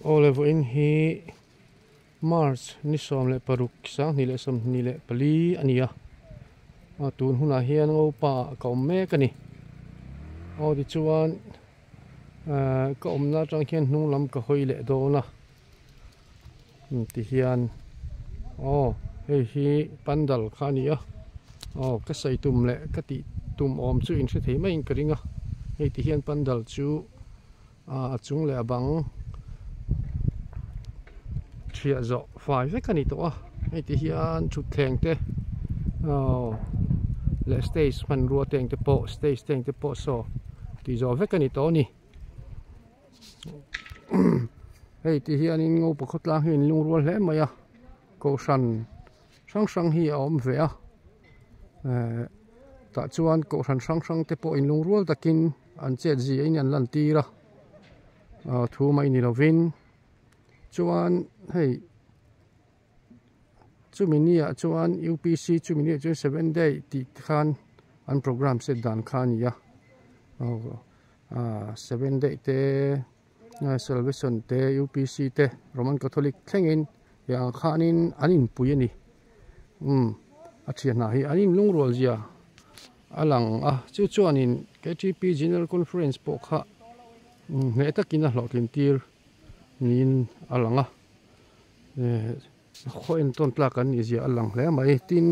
Olive in hi March ni som le paruk sang ni le som ni le pali ania tun huna hian ngo pa ka om me ka ni di chuan ka om na tang hian hnung lam ka hoi le do na ti hian hei hi pandal kha ni ka sai tum le ka ti tum om chu in thei mai ka ringa hei ti hian pandal chu chung le bang chia zo fai ve ka ni to hei ti hian chu thleng te le stage man ruwa teng te po stage teng te po so ti zo ve ka ni to ni hei ti hian in ngo pakhat lang hin lung rual hle maya ko san sang hi om ve ta chuan ko sang te po in lung rual takin an che ji in an lan ti ra thu mai ni lovin chuan hei chuminia chuan UPC chuminia chu 7 day ti khan an program set dan khan ya 7 day te salvation te UPC te Roman Catholic thlengin ya khanin anin puyani a thiana hi anin lungrol zia alang chu chuanin KTP General Conference po kha nge takin a hlokin tir nin alanga khoin ton tla kan ni zia alang hle mai tin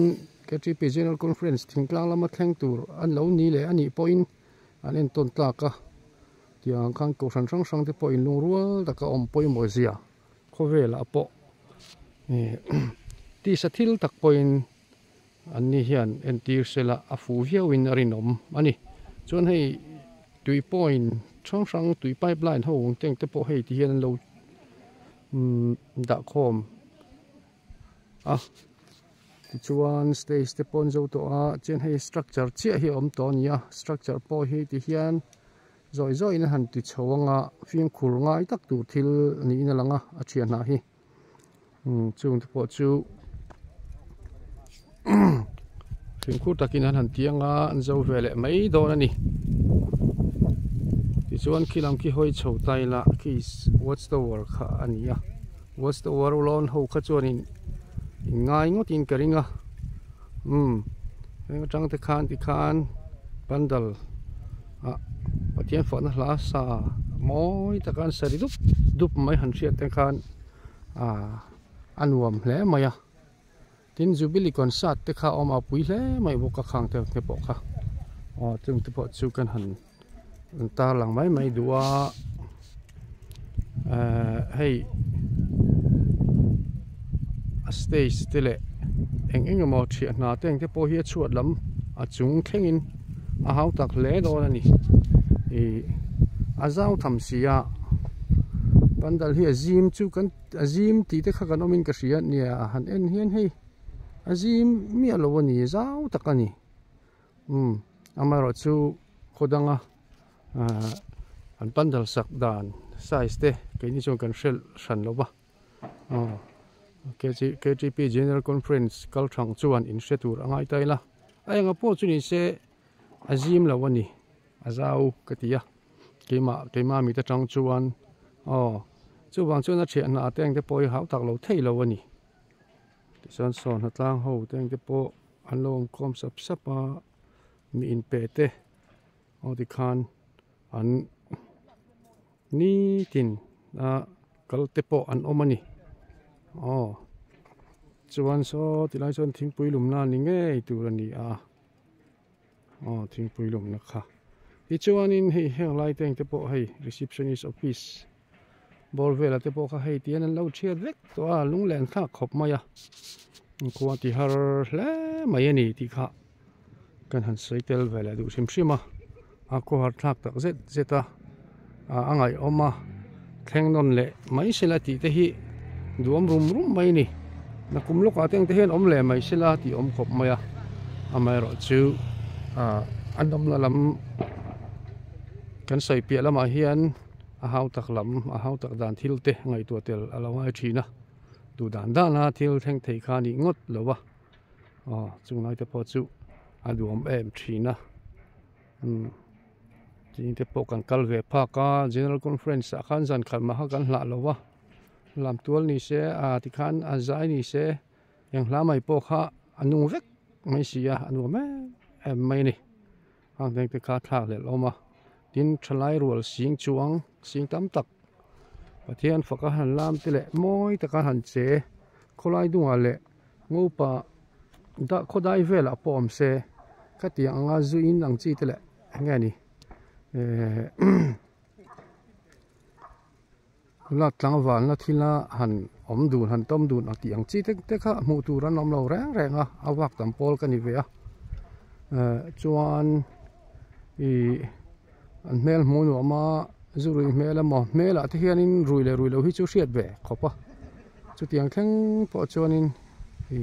KTP General Conference thingklang lama thleng tur an lo ni le ani point anen ton tla ka tiang khang ko sang te po in lung rual da ka om poi mo zia khovela po ti sathil tak point an ni hian entir sela a fu viawin arinom ani chon hei 2 point sang tui pipeline ho teng te po hei ti hian lo da khom chuan stage te pon zo to chen hei structure chia hi om to nia structure po hi ti hian zoi na han ti chawanga fiang khur ngai tak tu thil ni na langa a thiana hi chung te po chu fiang khur takin han tianga an zo vele mai do na ni ti chuan khilam ki hoi chho tai la ki watch the war kha ania watch the war lon ho kha chuan in ngai ngotin karinga tang te khan pandal pathian phone hla sa moi takan sari dup mai han ria te khan anuam hle maya tin jubilee concert te kha oma pui hle mai boka khang te po kha chung te po chu kan han ta lang mai duwa hei a stage tele eng mo thia na teng te po hi chuat lam a chung thlengin a hau tak hle do na ni azau tham sia pandal hi azim chu kan azim ti te kha kanomin ka ria nia han en hian hei azim mi alowani zau takani amaro chu khodanga an pandal sak dan size te ke ni chong kan shel shan loba KTP General Conference kalthang chuan in shetur angai taila ayanga po chu ni se azim lawani azau katia keima mi ta tang chuan chu wang chuan a thian na teng te poi hau tak lo thei lawani tisan son hatlang ho teng te po anlom kom sap mi in pe te di khan an ni tin kal te po an omani chuan so tilai chuan thingpui lum na ni nge turani thingpui lum na kha ti chuan in hei heng lai teng te po hei receptionist office bol vela te po kha hei tian an lo thiat vek to lunglen kha khop maya ko ti har hle mai ani ti kha kan han saitel vela du simsima ko har thak tak zeta angai oma thlengnon le mai sela ti te hi duam rum mai ni na kumlo ka teng te hen om le mai sela ti om khop maya amai ro chu andom la lam kan sai pia lama hian a hau tak lam a hau tak dan thil te ngai tu tel alawai thina tu dan na thil theng thei kha ni ngot lowa chung nai te po chu aduam em thina tin te po kan kal ve pha ka General Conference a khan zan khan ma ha kan hla lowa làm tuol ni se ti khan azai ni se yang hla mai po kha anu vek mai sia anu me em mai ni ang teng te kha thak le loma tin thalai rual sing chuang sing tam tak pathian faka han lam te le moi taka han che kholai dunga le ngopa da khodai vela pom se khati anga zu in ang chi te le nga ni la tlang wal na thila han om dun han tom dun ati ang chi te kha mu tu ran om lo reng renga awak tam pol ka ni ve a chuan i an mel mu no ma zurui mel ma mel a hian in rui le hi chu hriat ve khopa chu tiang thleng po chuan in i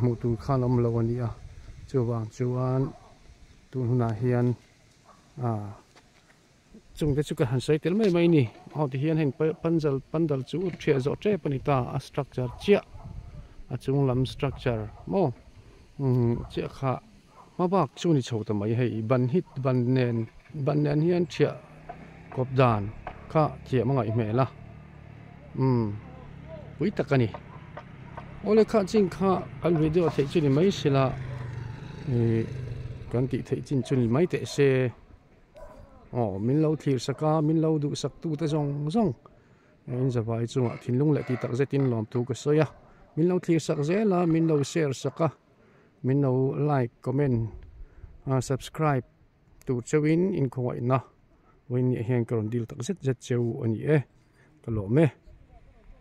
mu tu khan om lo ani a chuwang chuan tu huna hian chung te chu ka han sai tel mai ni au ti hian hen pandal chu thia zo tre panita a structure chia a chung lam structure mo chia kha ma bak chu ni chho ta mai hei ban nen hian thia kop dan kha chia ma ngai me la pui takani ole kha ching kha al video thei chu ni mai sila kan ti thei chin chu ni mai te se min lo thlir saka min lo du sak tu ta zong in zawai chunga thinlung le ti tak zetin lom tu ka soya min lo thlir sak zela min lo share saka min lo like comment subscribe tu chewin in khoi na win hian karon dil tak zet cheu ani ka lo me